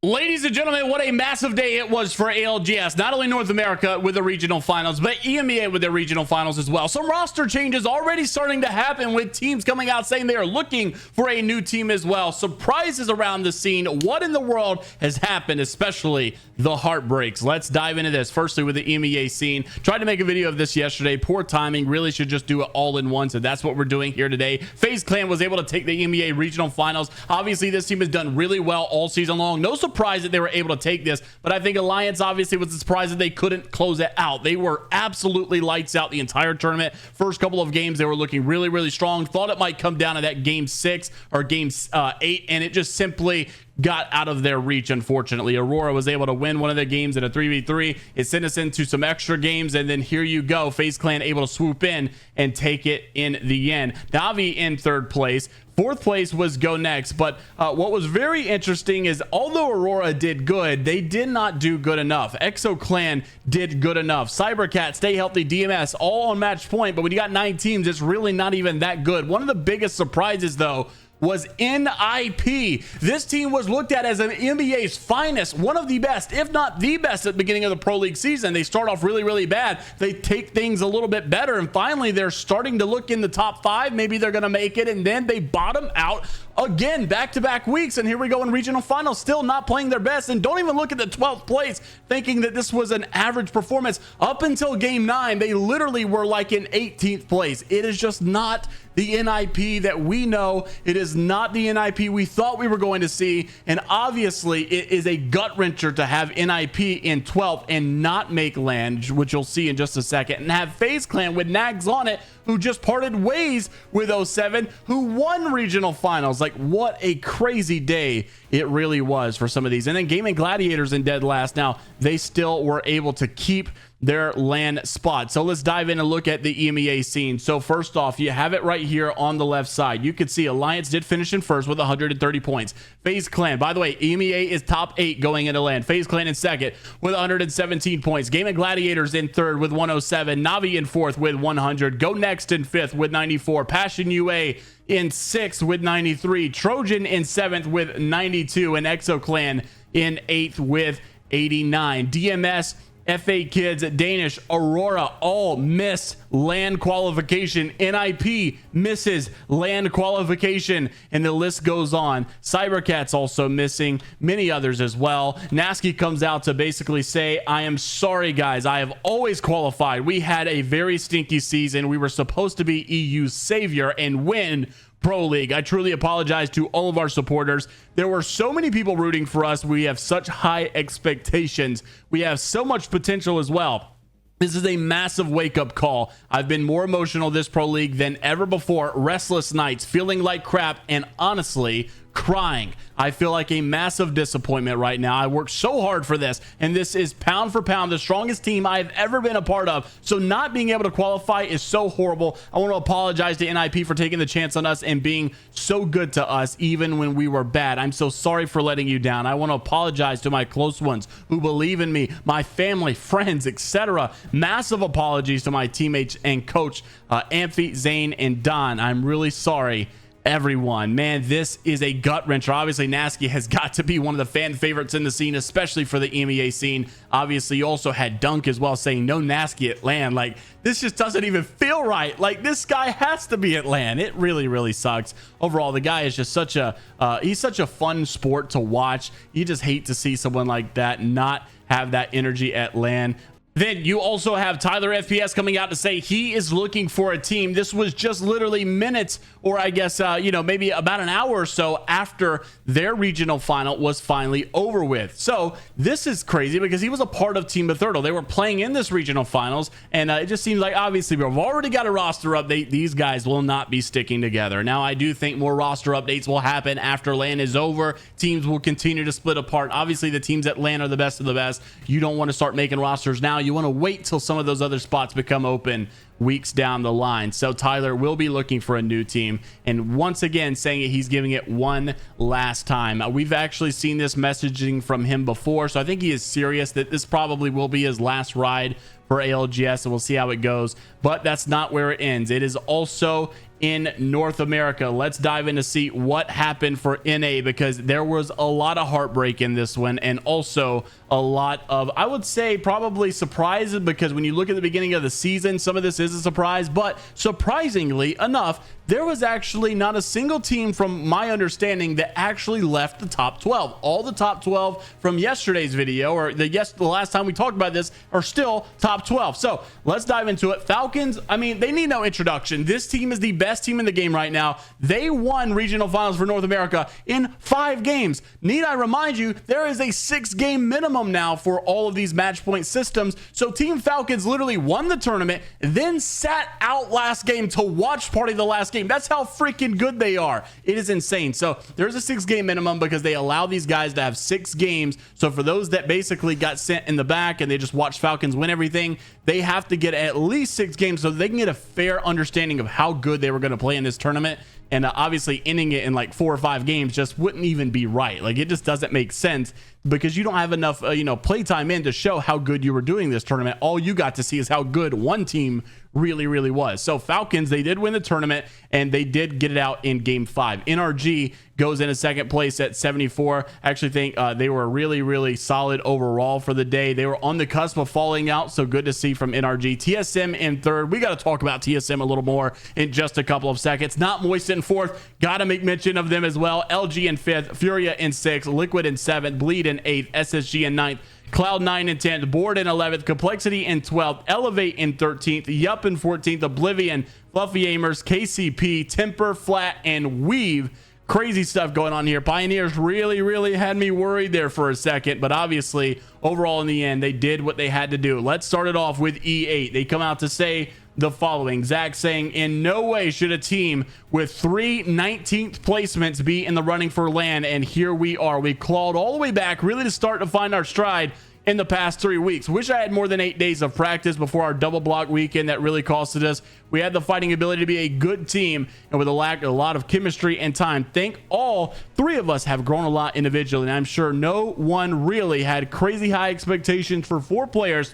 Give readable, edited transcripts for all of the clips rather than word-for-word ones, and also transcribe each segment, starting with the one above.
Ladies and gentlemen, what a massive day it was for ALGS. Not only North America with the regional finals, but EMEA with their regional finals as well. Some roster changes already starting to happen with teams coming out saying they are looking for a new team as well. Surprises around the scene. What in the world has happened, especially the heartbreaks? Let's dive into this. Firstly, with the EMEA scene. Tried to make a video of this yesterday. Poor timing. Really should just do it all in one. So that's what we're doing here today. FaZe Clan was able to take the EMEA regional finals. Obviously, this team has done really well all season long. No surprise that they were able to take this, but I think Alliance obviously was surprised that they couldn't close it out. They were absolutely lights out the entire tournament. First couple of games, they were looking really, really strong. Thought it might come down to that game 6 or game 8, and it just simply got out of their reach. Unfortunately, Aurora was able to win one of the games in a 3v3. It sent us into some extra games, and then here you go, FaZe Clan able to swoop in and take it in the end. Navi in third place. Fourth place was Gnaske, but what was very interesting is although Aurora did good, they did not do good enough. Exo Clan did good enough. Cybercat, Stay Healthy, DMS, all on match point, but when you got 9 teams, it's really not even that good. One of the biggest surprises, though, was NIP. This team was looked at as an NBA's finest, one of the best, if not the best at the beginning of the Pro League season. They start off really, really bad. They take things a little bit better, and finally they're starting to look in the top 5. Maybe they're going to make it, and then they bottom out again back-to-back weeks, and here we go in regional finals, still not playing their best. And don't even look at the 12th place thinking that this was an average performance. Up until game 9, they literally were like in 18th place. It is just not the NIP that we know. It is not the NIP we thought we were going to see, and obviously it is a gut-wrencher to have NIP in 12th and not make LAN, which you'll see in just a second, and have FaZe Clan with Nags on it, who just parted ways with 07, who won regional finals. Like, what a crazy day it really was for some of these. And then Gaming Gladiators in dead last. Now, they still were able to keep their LAN spot. So let's dive in and look at the EMEA scene. So first off, you have it right here on the left side. You can see Alliance did finish in first with 130 points. FaZe Clan, by the way, EMEA is top 8 going into LAN. FaZe Clan in second with 117 points. Gaming Gladiators in third with 107. Navi in fourth with 100. Gnaske in fifth with 94. Passion UA in 6th with 93. Trojan in 7th with 92. And Exo Clan in 8th with 89. DMS, FA Kids, Danish, Aurora all miss LAN qualification. NIP misses LAN qualification, and the list goes on. Cybercat's also missing, many others as well. Gnaske comes out to basically say, I am sorry guys, I have always qualified. We had a very stinky season. We were supposed to be EU's savior and win Pro League. I truly apologize to all of our supporters. There were so many people rooting for us. We have such high expectations. We have so much potential as well. This is a massive wake-up call. I've been more emotional this Pro League than ever before. Restless nights, feeling like crap, and honestly, crying. I feel like a massive disappointment right now. I worked so hard for this, and this is pound for pound the strongest team I've ever been a part of. So not being able to qualify is so horrible. I want to apologize to NIP for taking the chance on us and being so good to us even when we were bad. I'm so sorry for letting you down. I want to apologize to my close ones who believe in me, my family, friends, etc. Massive apologies to my teammates and coach, Amphi, Zane, and Don. I'm really sorry, everyone. Man, this is a gut wrencher. Obviously, Gnaske has got to be one of the fan favorites in the scene, especially for the EMEA scene. Obviously, you also had Dunk as well saying no Gnaske at LAN. Like, this just doesn't even feel right. Like, this guy has to be at LAN. It really, really sucks. Overall, the guy is just such a he's such a fun sport to watch. You just hate to see someone like that not have that energy at LAN. Then you also have Tyler FPS coming out to say he is looking for a team. This was just literally minutes, or I guess, you know, maybe about an hour or so after their regional final was finally over with. So this is crazy because he was a part of Team Bethurtle. They were playing in this regional finals, and it just seems like obviously we've already got a roster update. These guys will not be sticking together. Now, I do think more roster updates will happen after LAN is over. Teams will continue to split apart. Obviously, the teams at LAN are the best of the best. You don't want to start making rosters now. You want to wait till some of those other spots become open weeks down the line. So Tyler will be looking for a new team, and once again saying he's giving it one last time. We've actually seen this messaging from him before, so I think he is serious that this probably will be his last ride for ALGS, and we'll see how it goes. But but that's not where it ends. It is also in North America. Let's dive in to see what happened for NA, because there was a lot of heartbreak in this one, and also a lot of, I would say, probably surprises, because when you look at the beginning of the season, some of this is a surprise, but surprisingly enough, there was actually not a single team from my understanding that actually left the top 12. All the top 12 from yesterday's video, or the last time we talked about this, are still top 12. So let's dive into it. Falcons, I mean, they need no introduction. This team is the best team in the game right now. They won regional finals for North America in 5 games. Need I remind you, there is a 6-game minimum now for all of these match point systems. So Team Falcons literally won the tournament, then sat out last game to watch party the last game. That's how freaking good they are. It is insane. So there's a 6-game minimum because they allow these guys to have 6 games. So for those that basically got sent in the back and they just watched Falcons win everything, they have to get at least 6 games so they can get a fair understanding of how good they were going to play in this tournament. And obviously ending it in like 4 or 5 games just wouldn't even be right. Like, it just doesn't make sense, because you don't have enough play time in to show how good you were doing this tournament. All you got to see is how good one team really was. So Falcons, they did win the tournament, and they did get it out in game 5. NRG goes into second place at 74. I actually think they were really solid overall for the day. They were on the cusp of falling out, so good to see from NRG. TSM in third. We got to talk about TSM a little more in just a couple of seconds. Not Moist in fourth. Got to make mention of them as well. LG in fifth. Furia in sixth. Liquid in seventh. Bleed in eighth. SSG in ninth. Cloud9 in 10th, Board in 11th, Complexity in 12th, Elevate in 13th, Yup in 14th, Oblivion, Fluffy Aimers, KCP, Temper, Flat, and Weave. Crazy stuff going on here. Pioneers really had me worried there for a second, but obviously overall in the end they did what they had to do. Let's start it off with E8. They come out to say the following. Zach saying, in no way should a team with 3 19th placements be in the running for LAN, and here we are. We clawed all the way back really to start to find our stride in the past 3 weeks. Wish I had more than 8 days of practice before our double block weekend that really costed us. We had the fighting ability to be a good team, and with a lot of chemistry and time. Think all 3 of us have grown a lot individually, and I'm sure no one really had crazy high expectations for 4 players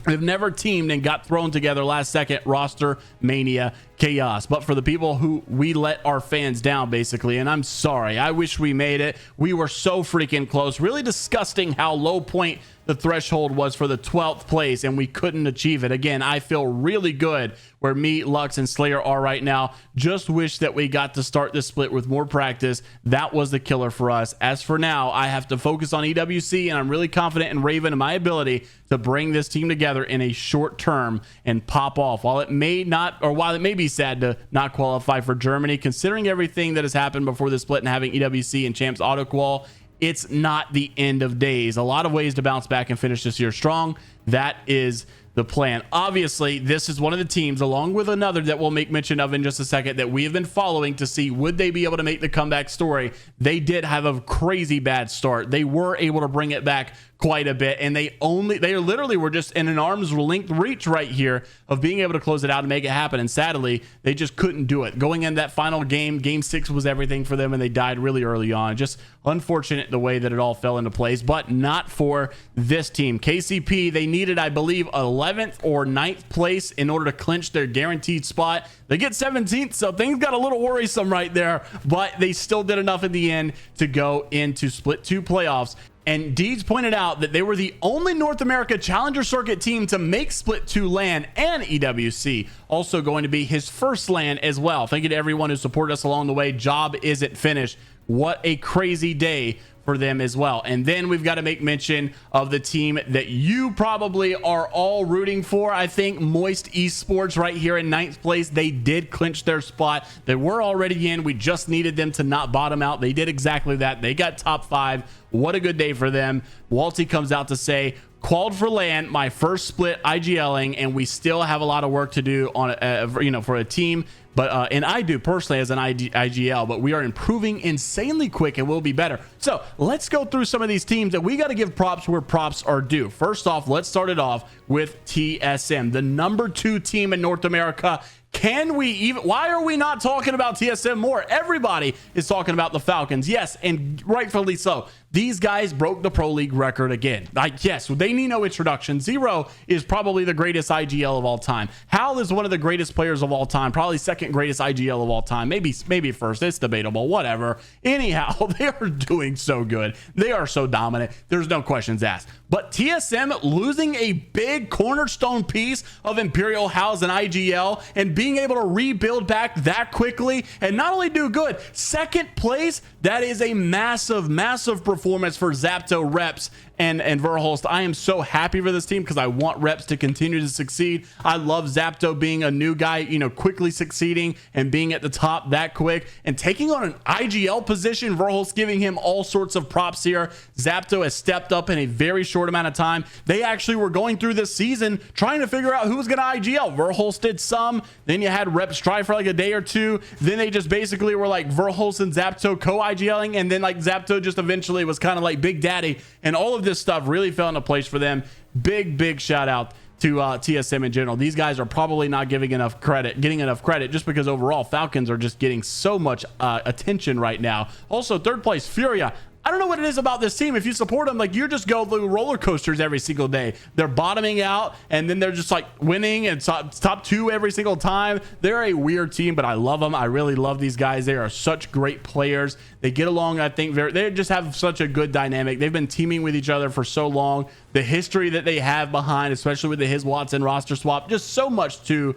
have never teamed and got thrown together last second. Roster mania chaos. But for the people who we let our fans down, basically, and I'm sorry, I wish we made it. We were so freaking close. Really disgusting how low point the threshold was for the 12th place, and we couldn't achieve it. Again, I feel really good where me, Lux, and Slayer are right now. Just wish that we got to start this split with more practice. That was the killer for us. As for now, I have to focus on EWC, and I'm really confident in Raven and my ability to bring this team together in a short term and pop off. While it may be sad to not qualify for Germany, considering everything that has happened before the split and having EWC and Champs auto qual, it's not the end of days. A lot of ways to bounce back and finish this year strong. That is the plan. Obviously, this is one of the teams, along with another that we'll make mention of in just a second, that we have been following to see would they be able to make the comeback story. They did have a crazy bad start. They were able to bring it back quite a bit, and they literally were just in an arm's length reach right here of being able to close it out and make it happen. And sadly, they just couldn't do it. Going in that final game, game 6 was everything for them, and they died really early on. Just unfortunate the way that it all fell into place, but not for this team. KCP, they needed, I believe, 11th or 9th place in order to clinch their guaranteed spot. They get 17th, so things got a little worrisome right there, but they still did enough in the end to go into Split 2 playoffs. And Deeds pointed out that they were the only North America Challenger Circuit team to make Split 2 LAN and EWC. Also going to be his first LAN as well. Thank you to everyone who supported us along the way. Job isn't finished. What a crazy day for them as well. And then we've got to make mention of the team that you probably are all rooting for. I think Moist Esports right here in 9th place. They did clinch their spot. They were already in. We just needed them to not bottom out. They did exactly that. They got top 5. What a good day for them. Walty comes out to say, qualified for LAN, my first split IGLing, and we still have a lot of work to do on for a team but and I do personally as an IGL, but we are improving insanely quick and we'll be better. So let's go through some of these teams that we got to give props where props are due. First off, let's start it off with TSM, the number 2 team in North America. Can we even, why are we not talking about TSM more? Everybody is talking about the Falcons. Yes, and rightfully so. These guys broke the Pro League record again. Yes, they need no introduction. Zero is probably the greatest IGL of all time. Hal is one of the greatest players of all time, probably second greatest IGL of all time. Maybe first. It's debatable. Whatever. Anyhow, they are doing so good. They are so dominant. There's no questions asked. But TSM losing a big cornerstone piece of Imperial Hal's and IGL and being able to rebuild back that quickly and not only do good, second place, that is a massive, massive performance for Zapto, Reps, and Verhulst. I am so happy for this team because I want Reps to continue to succeed. I love Zapto being a new guy, you know, quickly succeeding and being at the top that quick and taking on an IGL position. Verhulst giving him all sorts of props here. Zapto has stepped up in a very short amount of time. They actually were going through this season trying to figure out who was going to IGL. Verhulst did some. Then you had Reps try for like a day or two. Then they just basically were like Verhulst and Zapto co-IGLing. And then like Zapto just eventually was kind of like Big Daddy. And all of this stuff really fell into place for them. Big shout out to TSM in general. These guys are probably not getting enough credit just because overall Falcons are just getting so much attention right now. Also, third place, Furia. I don't know what it is about this team. If you support them, like, you just go through roller coasters every single day. They're bottoming out and then they're just like winning and top 2 every single time. They're a weird team, but I love them. I really love these guys. They are such great players. They get along, I think, they just have such a good dynamic. They've been teaming with each other for so long. The history that they have behind, especially with the His Watson roster swap, just so much to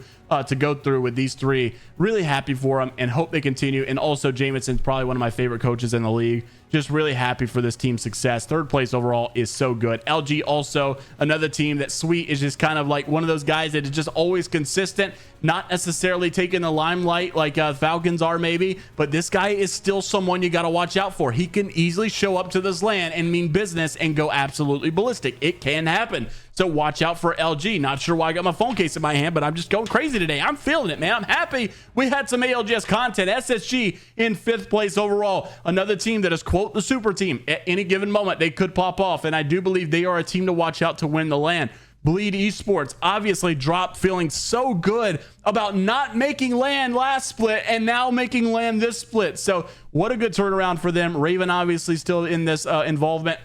go through with these three. Really happy for them and hope they continue. And also, Jameson's probably one of my favorite coaches in the league. Just really happy for this team's success. Third place overall is so good. LG also another team that Sweet is just kind of like one of those guys that is just always consistent, not necessarily taking the limelight like Falcons are maybe, but this guy is still someone you got to watch out for. He can easily show up to this LAN and mean business and go absolutely ballistic. It can happen. So watch out for LG. Not sure why I got my phone case in my hand, but I'm just going crazy today. I'm feeling it, man. I'm happy we had some ALGS content. SSG in 5th place overall. Another team that is, quote, the super team. At any given moment, they could pop off, and I do believe they are a team to watch out to win the LAN. Bleed Esports obviously dropped, feeling so good about not making LAN last split and now making LAN this split. So what a good turnaround for them. Raven obviously still in this involvement.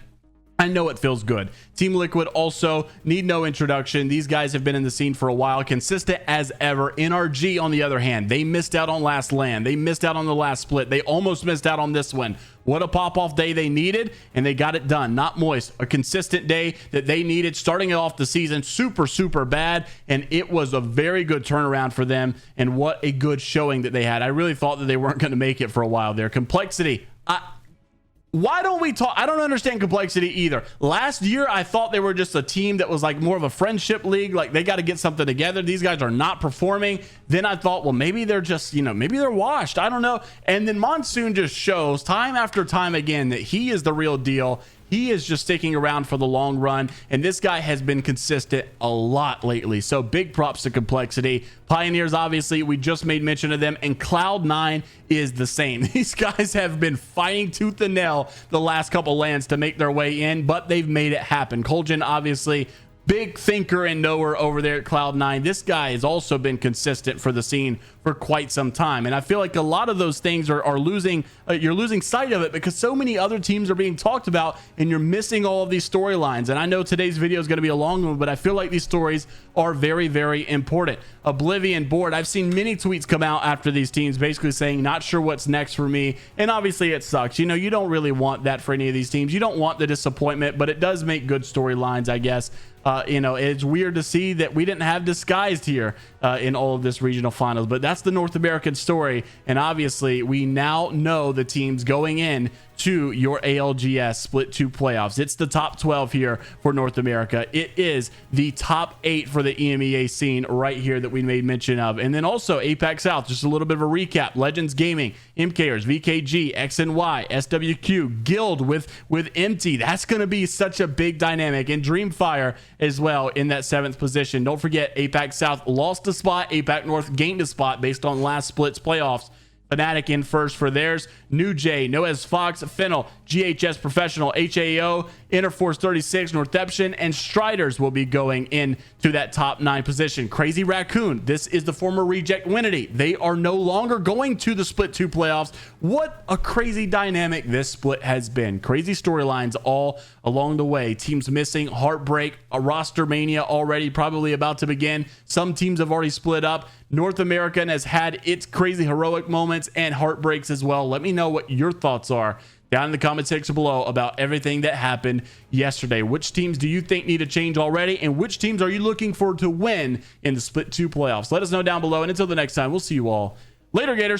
I know it feels good. Team Liquid also need no introduction. These guys have been in the scene for a while, consistent as ever. NRG, on the other hand, they missed out on last LAN. They missed out on the last split. They almost missed out on this one. What a pop-off day they needed, and they got it done. Not moist. A consistent day that they needed, starting off the season super bad, and it was a very good turnaround for them, and what a good showing that they had. I really thought that they weren't going to make it for a while there. Complexity. Why don't we talk? I don't understand Complexity either. Last year, I thought they were just a team that was like more of a friendship league. Like, they got to get something together. These guys are not performing. Then I thought, well, maybe they're just, you know, maybe they're washed. I don't know. And then Monsoon just shows time after time again that he is the real deal. He is just sticking around for the long run, and this guy has been consistent a lot lately. So big props to Complexity. Pioneers, obviously, we just made mention of them, and Cloud9 is the same. These guys have been fighting tooth and nail the last couple lands to make their way in, but they've made it happen. Colgin, obviously, big thinker and knower over there at Cloud9. This guy has also been consistent for the scene for quite some time, and I feel like a lot of those things are losing you're losing sight of it because so many other teams are being talked about and you're missing all of these storylines. And I know today's video is going to be a long one, but I feel like these stories are very important. Oblivion board, I've seen many tweets come out after these teams basically saying not sure what's next for me, and obviously it sucks. You know, you don't really want that for any of these teams. You don't want the disappointment, but it does make good storylines, I guess. You know, it's weird to see that we didn't have Disguised here in all of this regional finals, but that's the North American story. And obviously we now know the teams going in to your ALGS Split 2 playoffs. It's the top 12 here for North America. It is the top 8 for the EMEA scene right here that we made mention of. And then also APAC South, just a little bit of a recap. Legends Gaming, MKers, VKG, XNY, SWQ, Guild with Empty. That's going to be such a big dynamic. And Dreamfire as well in that 7th position. Don't forget, APAC South lost a spot. APAC North gained a spot based on last split's playoffs. Fnatic in first for theirs. New J, Noah's Fox, Fennel, GHS Professional, HAO, Interforce 36, Northeption, and Striders will be going into that top 9 position. Crazy Raccoon, this is the former Reject Winity. They are no longer going to the Split 2 playoffs. What a crazy dynamic this split has been. Crazy storylines all along the way. Teams missing, heartbreak, a roster mania already probably about to begin. Some teams have already split up. North American has had its crazy heroic moments and heartbreaks as well. Let me know what your thoughts are down in the comment section below about everything that happened yesterday. Which teams do you think need to change already, and which teams are you looking for to win in the Split 2 playoffs? Let us know down below, and until the next time, we'll see you all later, Gators.